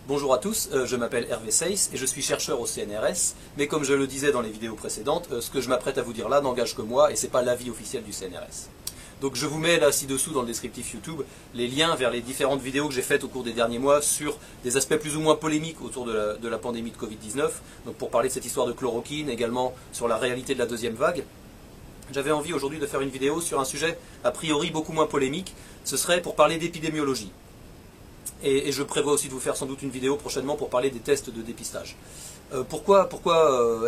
Bonjour à tous, je m'appelle Hervé Seyss et je suis chercheur au CNRS, mais comme je le disais dans les vidéos précédentes, ce que je m'apprête à vous dire là n'engage que moi et ce n'est pas l'avis officiel du CNRS. Donc je vous mets là ci-dessous dans le descriptif YouTube les liens vers les différentes vidéos que j'ai faites au cours des derniers mois sur des aspects plus ou moins polémiques autour de la pandémie de Covid-19, donc pour parler de cette histoire de chloroquine, également sur la réalité de la deuxième vague. J'avais envie aujourd'hui de faire une vidéo sur un sujet a priori beaucoup moins polémique, ce serait pour parler d'épidémiologie. Et je prévois aussi de vous faire sans doute une vidéo prochainement pour parler des tests de dépistage. Pourquoi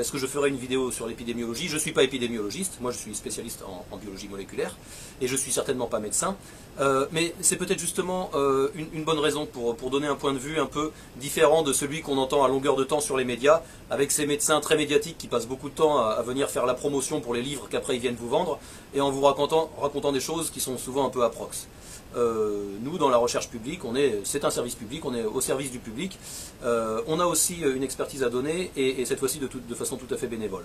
est-ce que je ferai une vidéo sur l'épidémiologie? Je ne suis pas épidémiologiste, moi je suis spécialiste en biologie moléculaire, et je ne suis certainement pas médecin. Mais c'est peut-être justement une bonne raison pour donner un point de vue un peu différent de celui qu'on entend à longueur de temps sur les médias, avec ces médecins très médiatiques qui passent beaucoup de temps à venir faire la promotion pour les livres qu'après ils viennent vous vendre, et en vous racontant des choses qui sont souvent un peu approx. Nous, dans la recherche publique, c'est un service public, on est au service du public. On a aussi une expertise à donner, et cette fois-ci de façon tout à fait bénévole.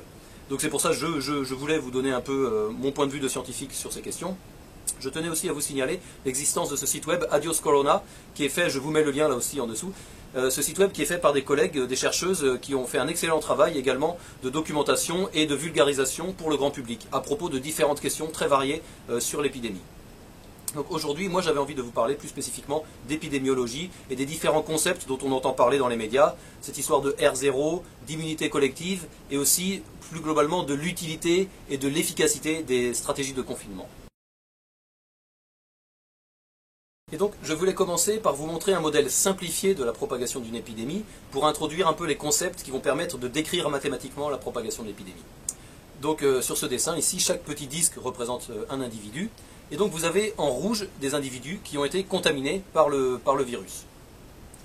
Donc c'est pour ça que je voulais vous donner un peu mon point de vue de scientifique sur ces questions. Je tenais aussi à vous signaler l'existence de ce site web Adios Corona, qui est fait, je vous mets le lien là aussi en dessous, ce site web qui est fait par des collègues, des chercheuses qui ont fait un excellent travail également de documentation et de vulgarisation pour le grand public, à propos de différentes questions très variées sur l'épidémie. Donc aujourd'hui, moi j'avais envie de vous parler plus spécifiquement d'épidémiologie et des différents concepts dont on entend parler dans les médias, cette histoire de R0, d'immunité collective et aussi plus globalement de l'utilité et de l'efficacité des stratégies de confinement. Et donc je voulais commencer par vous montrer un modèle simplifié de la propagation d'une épidémie pour introduire un peu les concepts qui vont permettre de décrire mathématiquement la propagation de l'épidémie. Donc sur ce dessin ici, chaque petit disque représente un individu. Et donc vous avez en rouge des individus qui ont été contaminés par le virus.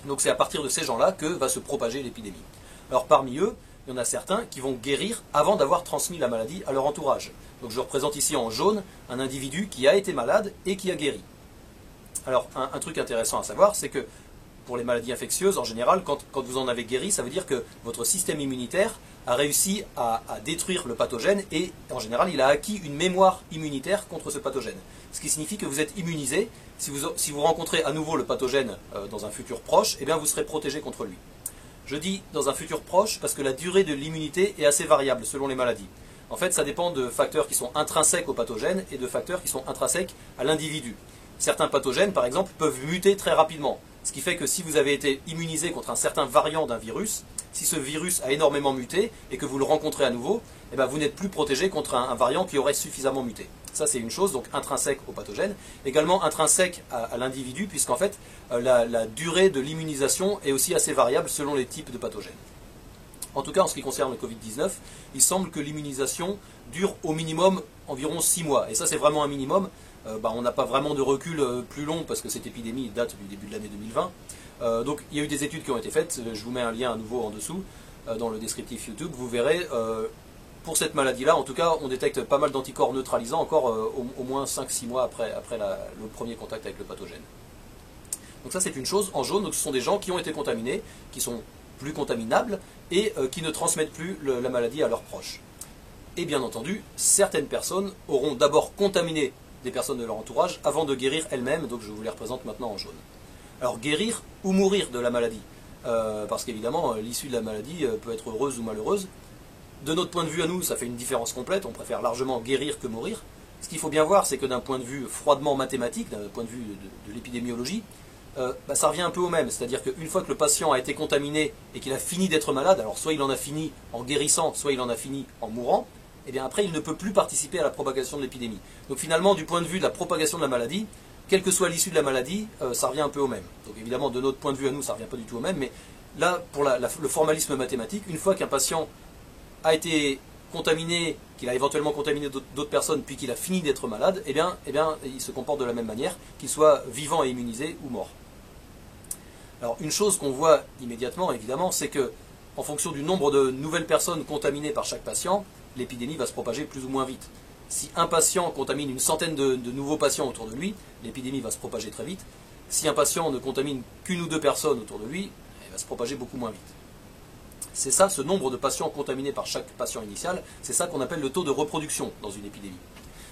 Donc c'est à partir de ces gens-là que va se propager l'épidémie. Alors parmi eux, il y en a certains qui vont guérir avant d'avoir transmis la maladie à leur entourage. Donc je représente ici en jaune un individu qui a été malade et qui a guéri. Alors un truc intéressant à savoir, c'est que pour les maladies infectieuses, en général, quand vous en avez guéri, ça veut dire que votre système immunitaire a réussi à détruire le pathogène et, en général, il a acquis une mémoire immunitaire contre ce pathogène. Ce qui signifie que vous êtes immunisé. Si vous rencontrez à nouveau le pathogène dans un futur proche, eh bien vous serez protégé contre lui. Je dis dans un futur proche parce que la durée de l'immunité est assez variable selon les maladies. En fait, ça dépend de facteurs qui sont intrinsèques au pathogène et de facteurs qui sont intrinsèques à l'individu. Certains pathogènes, par exemple, peuvent muter très rapidement. Ce qui fait que si vous avez été immunisé contre un certain variant d'un virus, si ce virus a énormément muté et que vous le rencontrez à nouveau, eh bien vous n'êtes plus protégé contre un variant qui aurait suffisamment muté. Ça c'est une chose, donc intrinsèque au pathogène. Également intrinsèque à l'individu, puisqu'en fait la durée de l'immunisation est aussi assez variable selon les types de pathogènes. En tout cas, en ce qui concerne le Covid-19, il semble que l'immunisation dure au minimum environ 6 mois. Et ça c'est vraiment un minimum. On n'a pas vraiment de recul plus long parce que cette épidémie date du début de l'année 2020. Donc il y a eu des études qui ont été faites, je vous mets un lien à nouveau en dessous dans le descriptif YouTube, vous verrez, pour cette maladie-là, en tout cas, on détecte pas mal d'anticorps neutralisants encore au moins 5-6 mois après le premier contact avec le pathogène. Donc ça c'est une chose en jaune, donc ce sont des gens qui ont été contaminés, qui sont plus contaminables et qui ne transmettent plus la maladie à leurs proches. Et bien entendu, certaines personnes auront d'abord contaminé des personnes de leur entourage avant de guérir elles-mêmes, donc je vous les représente maintenant en jaune. Alors guérir ou mourir de la maladie, parce qu'évidemment l'issue de la maladie peut être heureuse ou malheureuse. De notre point de vue à nous, ça fait une différence complète, on préfère largement guérir que mourir. Ce qu'il faut bien voir, c'est que d'un point de vue froidement mathématique, d'un point de vue de l'épidémiologie, ça revient un peu au même, c'est-à-dire qu'une fois que le patient a été contaminé et qu'il a fini d'être malade, alors soit il en a fini en guérissant, soit il en a fini en mourant, et bien après il ne peut plus participer à la propagation de l'épidémie. Donc finalement, du point de vue de la propagation de la maladie, quelle que soit l'issue de la maladie, ça revient un peu au même. Donc évidemment, de notre point de vue à nous, ça ne revient pas du tout au même, mais là, pour le formalisme mathématique, une fois qu'un patient a été contaminé, qu'il a éventuellement contaminé d'autres personnes, puis qu'il a fini d'être malade, eh bien, il se comporte de la même manière, qu'il soit vivant et immunisé ou mort. Alors une chose qu'on voit immédiatement, évidemment, c'est que en fonction du nombre de nouvelles personnes contaminées par chaque patient, l'épidémie va se propager plus ou moins vite. Si un patient contamine une centaine de nouveaux patients autour de lui, l'épidémie va se propager très vite. Si un patient ne contamine qu'une ou deux personnes autour de lui, elle va se propager beaucoup moins vite. C'est ça, ce nombre de patients contaminés par chaque patient initial, c'est ça qu'on appelle le taux de reproduction dans une épidémie.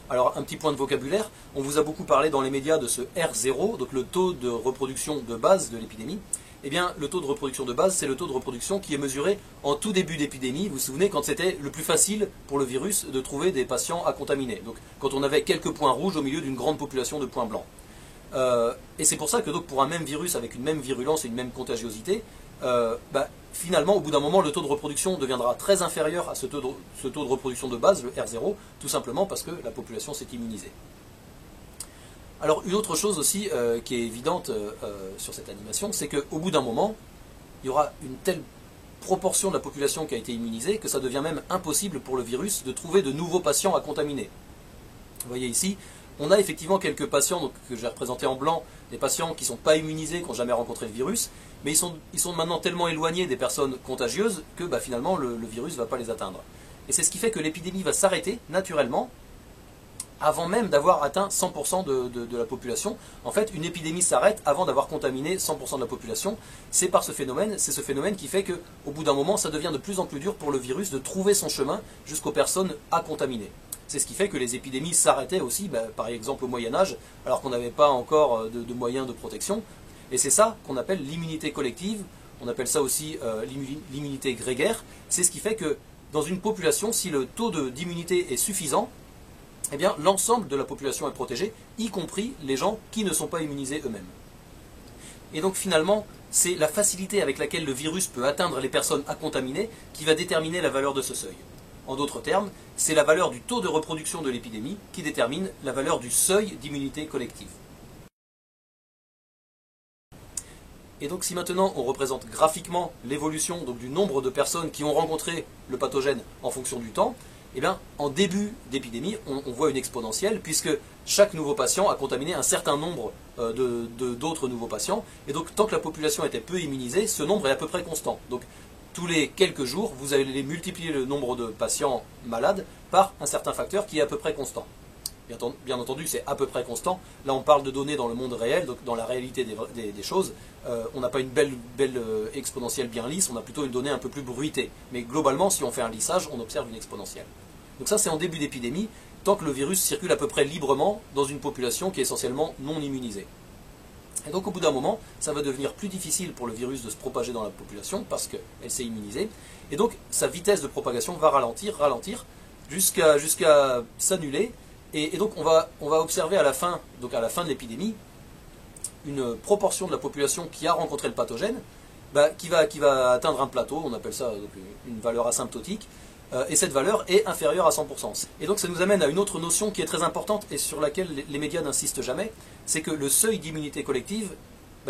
Alors un petit point de vocabulaire, on vous a beaucoup parlé dans les médias de ce R0, donc le taux de reproduction de base de l'épidémie. eh bien, le taux de reproduction de base, c'est le taux de reproduction qui est mesuré en tout début d'épidémie. Vous vous souvenez, quand c'était le plus facile pour le virus de trouver des patients à contaminer. Donc, quand on avait quelques points rouges au milieu d'une grande population de points blancs. Et c'est pour ça que donc, pour un même virus avec une même virulence et une même contagiosité, finalement, au bout d'un moment, le taux de reproduction deviendra très inférieur à ce taux de reproduction de base, le R0, tout simplement parce que la population s'est immunisée. Alors, une autre chose aussi qui est évidente sur cette animation, c'est qu'au bout d'un moment, il y aura une telle proportion de la population qui a été immunisée que ça devient même impossible pour le virus de trouver de nouveaux patients à contaminer. Vous voyez ici, on a effectivement quelques patients donc, que j'ai représentés en blanc, des patients qui ne sont pas immunisés, qui n'ont jamais rencontré le virus, mais ils sont maintenant tellement éloignés des personnes contagieuses que finalement le virus ne va pas les atteindre. Et c'est ce qui fait que l'épidémie va s'arrêter naturellement avant même d'avoir atteint 100% de la population. En fait, une épidémie s'arrête avant d'avoir contaminé 100% de la population. C'est ce phénomène qui fait qu'au bout d'un moment, ça devient de plus en plus dur pour le virus de trouver son chemin jusqu'aux personnes à contaminer. C'est ce qui fait que les épidémies s'arrêtaient aussi, par exemple au Moyen-Âge, alors qu'on n'avait pas encore de moyens de protection. Et c'est ça qu'on appelle l'immunité collective, on appelle ça aussi l'immunité grégaire. C'est ce qui fait que dans une population, si le taux d'immunité est suffisant, eh bien l'ensemble de la population est protégée, y compris les gens qui ne sont pas immunisés eux-mêmes. Et donc finalement, c'est la facilité avec laquelle le virus peut atteindre les personnes à contaminer qui va déterminer la valeur de ce seuil. En d'autres termes, c'est la valeur du taux de reproduction de l'épidémie qui détermine la valeur du seuil d'immunité collective. Et donc si maintenant on représente graphiquement l'évolution du nombre de personnes qui ont rencontré le pathogène en fonction du temps, eh bien, en début d'épidémie, on voit une exponentielle, puisque chaque nouveau patient a contaminé un certain nombre d'autres nouveaux patients, et donc tant que la population était peu immunisée, ce nombre est à peu près constant. Donc tous les quelques jours, vous allez multiplier le nombre de patients malades par un certain facteur qui est à peu près constant. Bien entendu, c'est à peu près constant. Là, on parle de données dans le monde réel, donc dans la réalité des choses. On n'a pas une belle exponentielle bien lisse, on a plutôt une donnée un peu plus bruitée. Mais globalement, si on fait un lissage, on observe une exponentielle. Donc ça, c'est en début d'épidémie, tant que le virus circule à peu près librement dans une population qui est essentiellement non immunisée. Et donc, au bout d'un moment, ça va devenir plus difficile pour le virus de se propager dans la population parce qu'elle s'est immunisée. Et donc, sa vitesse de propagation va ralentir, jusqu'à s'annuler. Et donc on va observer à la fin de l'épidémie une proportion de la population qui a rencontré le pathogène qui va atteindre un plateau, on appelle ça donc, une valeur asymptotique, et cette valeur est inférieure à 100%. Et donc ça nous amène à une autre notion qui est très importante et sur laquelle les médias n'insistent jamais, c'est que le seuil d'immunité collective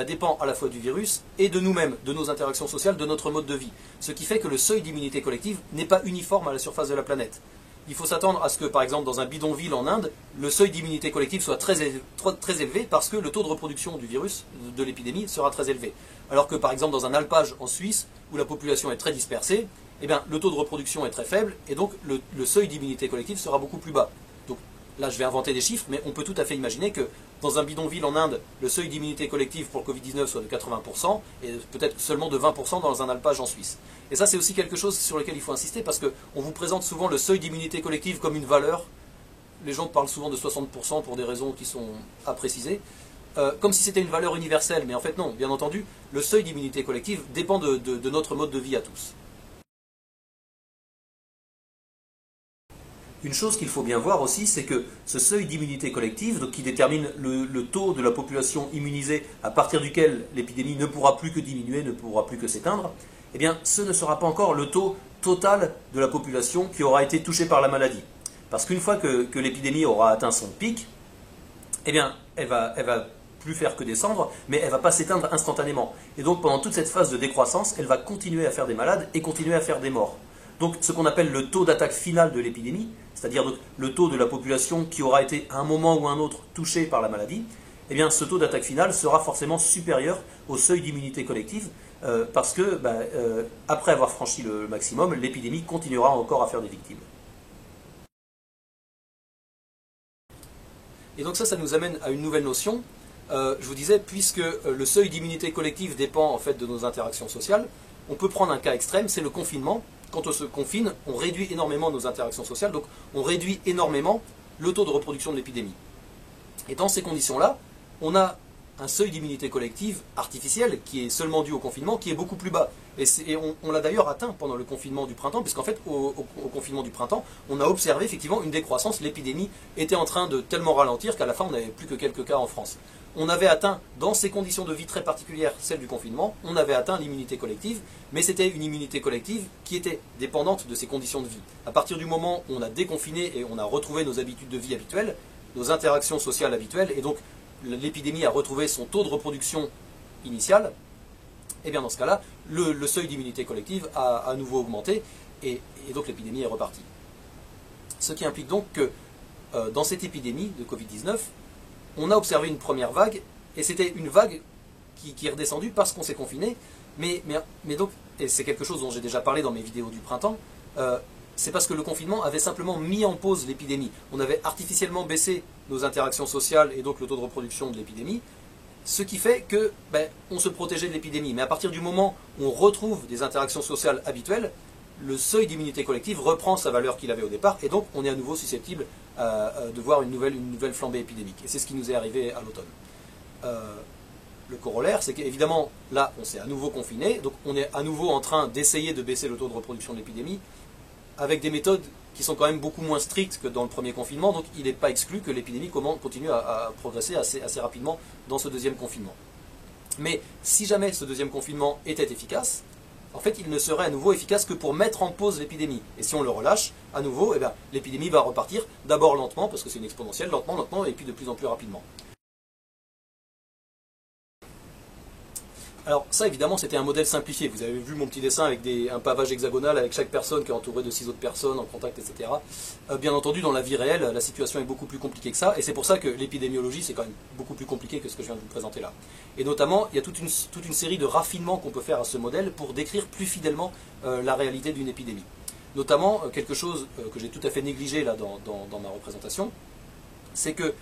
dépend à la fois du virus et de nous-mêmes, de nos interactions sociales, de notre mode de vie. Ce qui fait que le seuil d'immunité collective n'est pas uniforme à la surface de la planète. Il faut s'attendre à ce que, par exemple, dans un bidonville en Inde, le seuil d'immunité collective soit très élevé parce que le taux de reproduction du virus, de l'épidémie, sera très élevé. Alors que, par exemple, dans un alpage en Suisse, où la population est très dispersée, eh bien, le taux de reproduction est très faible et donc le seuil d'immunité collective sera beaucoup plus bas. Donc là, je vais inventer des chiffres, mais on peut tout à fait imaginer que dans un bidonville en Inde, le seuil d'immunité collective pour le Covid-19 soit de 80% et peut-être seulement de 20% dans un alpage en Suisse. Et ça, c'est aussi quelque chose sur lequel il faut insister parce qu'on vous présente souvent le seuil d'immunité collective comme une valeur. Les gens parlent souvent de 60% pour des raisons qui sont à préciser, comme si c'était une valeur universelle. Mais en fait, non. Bien entendu, le seuil d'immunité collective dépend de notre mode de vie à tous. Une chose qu'il faut bien voir aussi, c'est que ce seuil d'immunité collective, donc qui détermine le taux de la population immunisée à partir duquel l'épidémie ne pourra plus que diminuer, ne pourra plus que s'éteindre, eh bien, ce ne sera pas encore le taux total de la population qui aura été touchée par la maladie. Parce qu'une fois que l'épidémie aura atteint son pic, eh bien, elle va plus faire que descendre, mais elle ne va pas s'éteindre instantanément. Et donc, pendant toute cette phase de décroissance, elle va continuer à faire des malades et continuer à faire des morts. Donc, ce qu'on appelle le taux d'attaque final de l'épidémie, c'est-à-dire le taux de la population qui aura été à un moment ou un autre touchée par la maladie, eh bien, ce taux d'attaque final sera forcément supérieur au seuil d'immunité collective, parce que, après avoir franchi le maximum, l'épidémie continuera encore à faire des victimes. Et donc ça nous amène à une nouvelle notion. Je vous disais, puisque le seuil d'immunité collective dépend en fait de nos interactions sociales, on peut prendre un cas extrême, c'est le confinement. Quand on se confine, on réduit énormément nos interactions sociales, donc on réduit énormément le taux de reproduction de l'épidémie. Et dans ces conditions-là, on a un seuil d'immunité collective artificiel qui est seulement dû au confinement, qui est beaucoup plus bas. Et on l'a d'ailleurs atteint pendant le confinement du printemps, puisqu'en fait, au confinement du printemps, on a observé effectivement une décroissance. L'épidémie était en train de tellement ralentir qu'à la fin, on n'avait plus que quelques cas en France. On avait atteint, dans ces conditions de vie très particulières, celles du confinement, on avait atteint l'immunité collective, mais c'était une immunité collective qui était dépendante de ces conditions de vie. À partir du moment où on a déconfiné et on a retrouvé nos habitudes de vie habituelles, nos interactions sociales habituelles, et donc l'épidémie a retrouvé son taux de reproduction initial, et bien dans ce cas-là, le seuil d'immunité collective a à nouveau augmenté, et donc l'épidémie est repartie. Ce qui implique donc que dans cette épidémie de Covid-19, on a observé une première vague, et c'était une vague qui est redescendue parce qu'on s'est confiné, mais donc, et c'est quelque chose dont j'ai déjà parlé dans mes vidéos du printemps, c'est parce que le confinement avait simplement mis en pause l'épidémie. On avait artificiellement baissé nos interactions sociales et donc le taux de reproduction de l'épidémie, ce qui fait que on se protégeait de l'épidémie. Mais à partir du moment où on retrouve des interactions sociales habituelles, le seuil d'immunité collective reprend sa valeur qu'il avait au départ, et donc on est à nouveau susceptible de voir une nouvelle flambée épidémique. Et c'est ce qui nous est arrivé à l'automne. Le corollaire, c'est qu'évidemment, là, on s'est à nouveau confiné, donc on est à nouveau en train d'essayer de baisser le taux de reproduction de l'épidémie, avec des méthodes qui sont quand même beaucoup moins strictes que dans le premier confinement, donc il n'est pas exclu que l'épidémie continue à progresser assez rapidement dans ce deuxième confinement. Mais si jamais ce deuxième confinement était efficace, en fait il ne serait à nouveau efficace que pour mettre en pause l'épidémie. Et si on le relâche, à nouveau, l'épidémie va repartir, d'abord lentement, parce que c'est une exponentielle, lentement, et puis de plus en plus rapidement. Alors ça évidemment c'était un modèle simplifié, vous avez vu mon petit dessin avec un pavage hexagonal avec chaque personne qui est entourée de 6 autres personnes en contact, etc. Bien entendu dans la vie réelle la situation est beaucoup plus compliquée que ça, et c'est pour ça que l'épidémiologie c'est quand même beaucoup plus compliqué que ce que je viens de vous présenter là. Et notamment il y a toute une série de raffinements qu'on peut faire à ce modèle pour décrire plus fidèlement la réalité d'une épidémie. Notamment quelque chose que j'ai tout à fait négligé là dans ma représentation, c'est que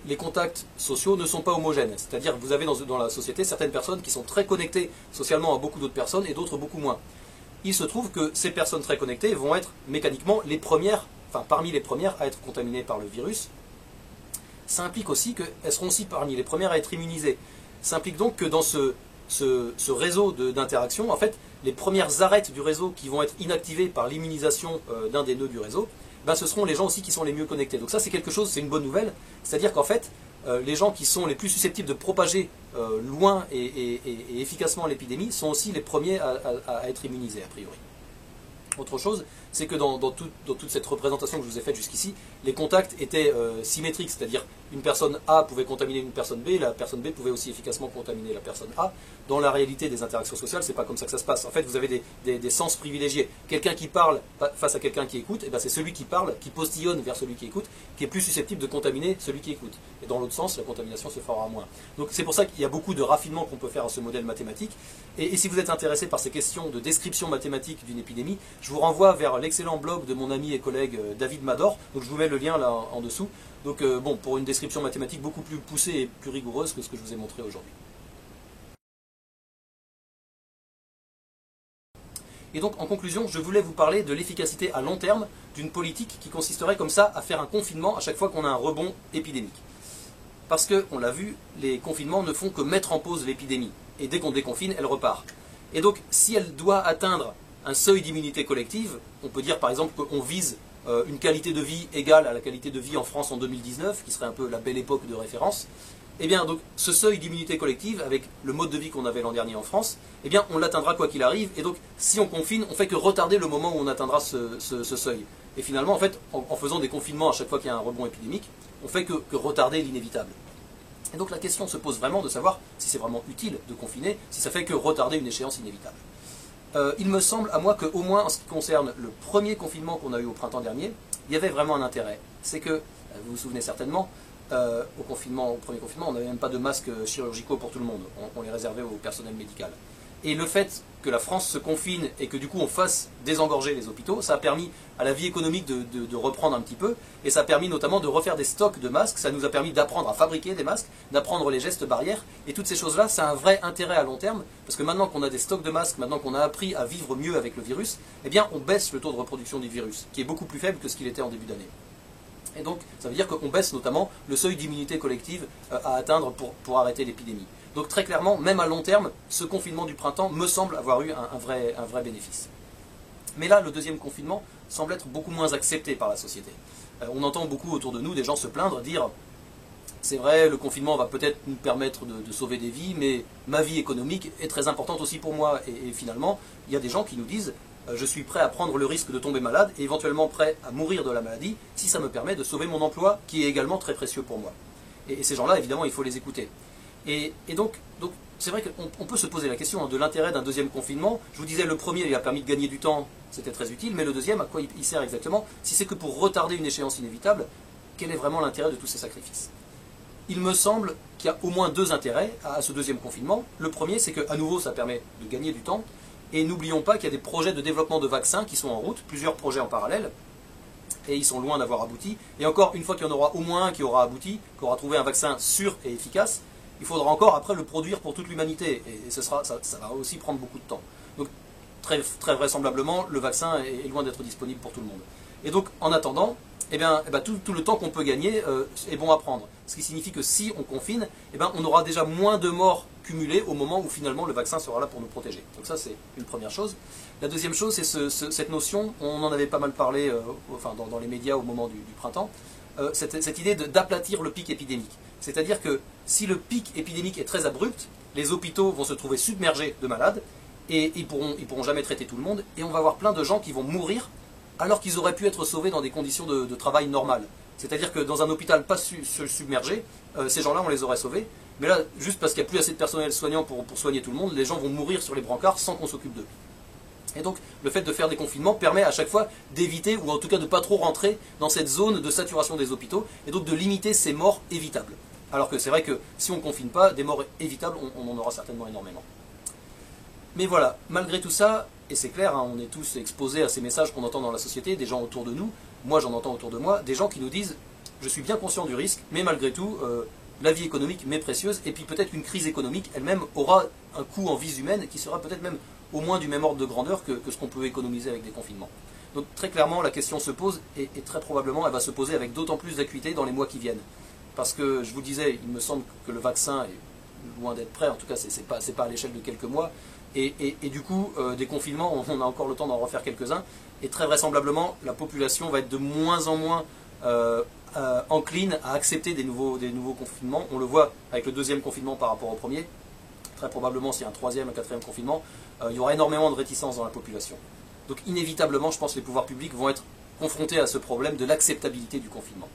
les contacts sociaux ne sont pas homogènes. C'est-à-dire que vous avez dans la société certaines personnes qui sont très connectées socialement à beaucoup d'autres personnes et d'autres beaucoup moins. Il se trouve que ces personnes très connectées vont être mécaniquement les premières, enfin parmi les premières à être contaminées par le virus. Ça implique aussi qu'elles seront aussi parmi les premières à être immunisées. Ça implique donc que dans ce réseau d'interaction, en fait, les premières arêtes du réseau qui vont être inactivées par l'immunisation d'un des nœuds du réseau, ce seront les gens aussi qui sont les mieux connectés. Donc ça c'est quelque chose, c'est une bonne nouvelle, c'est-à-dire qu'en fait, les gens qui sont les plus susceptibles de propager loin et efficacement l'épidémie sont aussi les premiers à être immunisés a priori. Autre chose, c'est que dans toute cette représentation que je vous ai faite jusqu'ici, les contacts étaient symétriques, c'est-à-dire une personne A pouvait contaminer une personne B, la personne B pouvait aussi efficacement contaminer la personne A. Dans la réalité des interactions sociales, c'est pas comme ça que ça se passe. En fait, vous avez des sens privilégiés. Quelqu'un qui parle face à quelqu'un qui écoute, c'est celui qui parle, qui postillonne vers celui qui écoute, qui est plus susceptible de contaminer celui qui écoute. Et dans l'autre sens, la contamination se fera moins. Donc c'est pour ça qu'il y a beaucoup de raffinements qu'on peut faire à ce modèle mathématique. Et si vous êtes intéressé par ces questions de description mathématique d'une épidémie, je vous renvoie vers l'excellent blog de mon ami et collègue David Mador. Donc je vous mets le lien là en dessous. Donc pour une description mathématique beaucoup plus poussée et plus rigoureuse que ce que je vous ai montré aujourd'hui. Et donc en conclusion, je voulais vous parler de l'efficacité à long terme d'une politique qui consisterait comme ça à faire un confinement à chaque fois qu'on a un rebond épidémique. Parce que, on l'a vu, les confinements ne font que mettre en pause l'épidémie. Et dès qu'on déconfine, elle repart. Et donc si elle doit atteindre un seuil d'immunité collective, on peut dire par exemple qu'on vise une qualité de vie égale à la qualité de vie en France en 2019, qui serait un peu la belle époque de référence, eh bien donc ce seuil d'immunité collective, avec le mode de vie qu'on avait l'an dernier en France, eh bien on l'atteindra quoi qu'il arrive, et donc si on confine, on fait que retarder le moment où on atteindra ce seuil. Et finalement, en fait, en faisant des confinements à chaque fois qu'il y a un rebond épidémique, on fait que retarder l'inévitable. Et donc la question se pose vraiment de savoir si c'est vraiment utile de confiner, si ça fait que retarder une échéance inévitable. Il me semble à moi qu'au moins en ce qui concerne le premier confinement qu'on a eu au printemps dernier, il y avait vraiment un intérêt. C'est que, vous vous souvenez certainement, au premier confinement, on n'avait même pas de masques chirurgicaux pour tout le monde, on les réservait au personnel médical. Et le fait que la France se confine et que du coup on fasse désengorger les hôpitaux, ça a permis à la vie économique de reprendre un petit peu, et ça a permis notamment de refaire des stocks de masques, ça nous a permis d'apprendre à fabriquer des masques, d'apprendre les gestes barrières, et toutes ces choses-là, ça a un vrai intérêt à long terme, parce que maintenant qu'on a des stocks de masques, maintenant qu'on a appris à vivre mieux avec le virus, eh bien on baisse le taux de reproduction du virus, qui est beaucoup plus faible que ce qu'il était en début d'année. Et donc, ça veut dire qu'on baisse notamment le seuil d'immunité collective à atteindre pour arrêter l'épidémie. Donc très clairement, même à long terme, ce confinement du printemps me semble avoir eu un vrai bénéfice. Mais là, le deuxième confinement semble être beaucoup moins accepté par la société. On entend beaucoup autour de nous des gens se plaindre, dire « c'est vrai, le confinement va peut-être nous permettre de sauver des vies, mais ma vie économique est très importante aussi pour moi. » Et finalement, il y a des gens qui nous disent « je suis prêt à prendre le risque de tomber malade et éventuellement prêt à mourir de la maladie si ça me permet de sauver mon emploi qui est également très précieux pour moi. » Et ces gens-là, évidemment, il faut les écouter. Et donc c'est vrai qu'on peut se poser la question de l'intérêt d'un deuxième confinement. Je vous disais, le premier, il a permis de gagner du temps, c'était très utile, mais le deuxième, à quoi il sert exactement? Si c'est que pour retarder une échéance inévitable, quel est vraiment l'intérêt de tous ces sacrifices? Il me semble qu'il y a au moins deux intérêts à ce deuxième confinement. Le premier, c'est qu'à nouveau, ça permet de gagner du temps. Et n'oublions pas qu'il y a des projets de développement de vaccins qui sont en route, plusieurs projets en parallèle, et ils sont loin d'avoir abouti. Et encore, une fois qu'il y en aura au moins un qui aura abouti, qui aura trouvé un vaccin sûr et efficace, il faudra encore après le produire pour toute l'humanité, et ça va aussi prendre beaucoup de temps. Donc très vraisemblablement, le vaccin est loin d'être disponible pour tout le monde. Et donc en attendant, tout le temps qu'on peut gagner est bon à prendre. Ce qui signifie que si on confine, on aura déjà moins de morts cumulées au moment où finalement le vaccin sera là pour nous protéger. Donc ça c'est une première chose. La deuxième chose, c'est cette notion, on en avait pas mal parlé dans les médias au moment du printemps, cette idée d'aplatir le pic épidémique. C'est-à-dire que si le pic épidémique est très abrupt, les hôpitaux vont se trouver submergés de malades et ils pourront jamais traiter tout le monde, et on va avoir plein de gens qui vont mourir alors qu'ils auraient pu être sauvés dans des conditions de travail normales. C'est-à-dire que dans un hôpital pas submergé, ces gens-là, on les aurait sauvés, mais là, juste parce qu'il n'y a plus assez de personnel soignant pour soigner tout le monde, les gens vont mourir sur les brancards sans qu'on s'occupe d'eux. Et donc, le fait de faire des confinements permet à chaque fois d'éviter, ou en tout cas de ne pas trop rentrer dans cette zone de saturation des hôpitaux, et donc de limiter ces morts évitables. Alors que c'est vrai que si on ne confine pas, des morts évitables, on en aura certainement énormément. Mais voilà, malgré tout ça, et c'est clair, on est tous exposés à ces messages qu'on entend dans la société, des gens autour de nous, moi j'en entends autour de moi, des gens qui nous disent « je suis bien conscient du risque, mais malgré tout, la vie économique m'est précieuse, et puis peut-être une crise économique elle-même aura un coût en vies humaines qui sera peut-être même au moins du même ordre de grandeur que ce qu'on peut économiser avec des confinements. » Donc très clairement, la question se pose, et très probablement elle va se poser avec d'autant plus d'acuité dans les mois qui viennent. Parce que, je vous disais, il me semble que le vaccin est loin d'être prêt, en tout cas c'est pas à l'échelle de quelques mois, et du coup, des confinements, on a encore le temps d'en refaire quelques-uns, et très vraisemblablement, la population va être de moins en moins encline à accepter des nouveaux confinements. On le voit avec le deuxième confinement par rapport au premier. Très probablement, s'il y a un troisième, un quatrième confinement, il y aura énormément de réticence dans la population. Donc inévitablement, je pense que les pouvoirs publics vont être confrontés à ce problème de l'acceptabilité du confinement.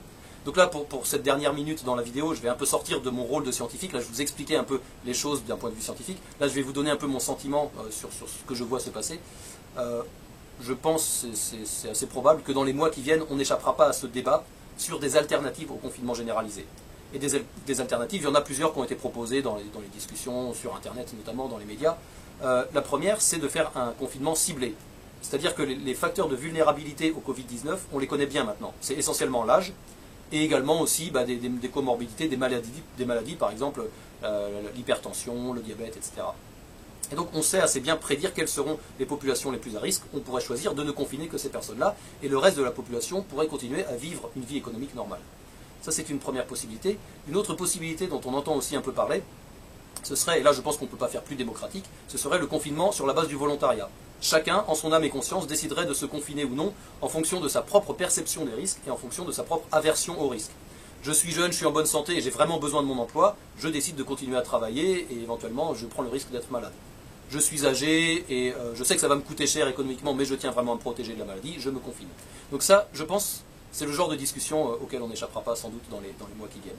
Donc là, pour cette dernière minute dans la vidéo, je vais un peu sortir de mon rôle de scientifique. Là, je vous expliquais un peu les choses d'un point de vue scientifique. Là, je vais vous donner un peu mon sentiment sur ce que je vois se passer. Je pense, c'est assez probable, que dans les mois qui viennent, on n'échappera pas à ce débat sur des alternatives au confinement généralisé. Et des alternatives, il y en a plusieurs qui ont été proposées dans les discussions, sur Internet notamment, dans les médias. La première, c'est de faire un confinement ciblé. C'est-à-dire que les facteurs de vulnérabilité au Covid-19, on les connaît bien maintenant. C'est essentiellement l'âge, et également aussi des comorbidités, des maladies par exemple l'hypertension, le diabète, etc. Et donc on sait assez bien prédire quelles seront les populations les plus à risque. On pourrait choisir de ne confiner que ces personnes-là, et le reste de la population pourrait continuer à vivre une vie économique normale. Ça c'est une première possibilité. Une autre possibilité dont on entend aussi un peu parler, ce serait, et là je pense qu'on ne peut pas faire plus démocratique, ce serait le confinement sur la base du volontariat. Chacun, en son âme et conscience, déciderait de se confiner ou non en fonction de sa propre perception des risques et en fonction de sa propre aversion aux risques. Je suis jeune, je suis en bonne santé et j'ai vraiment besoin de mon emploi, je décide de continuer à travailler et éventuellement je prends le risque d'être malade. Je suis âgé et je sais que ça va me coûter cher économiquement, mais je tiens vraiment à me protéger de la maladie, je me confine. Donc ça, je pense, c'est le genre de discussion auquel on n'échappera pas sans doute dans les mois qui viennent.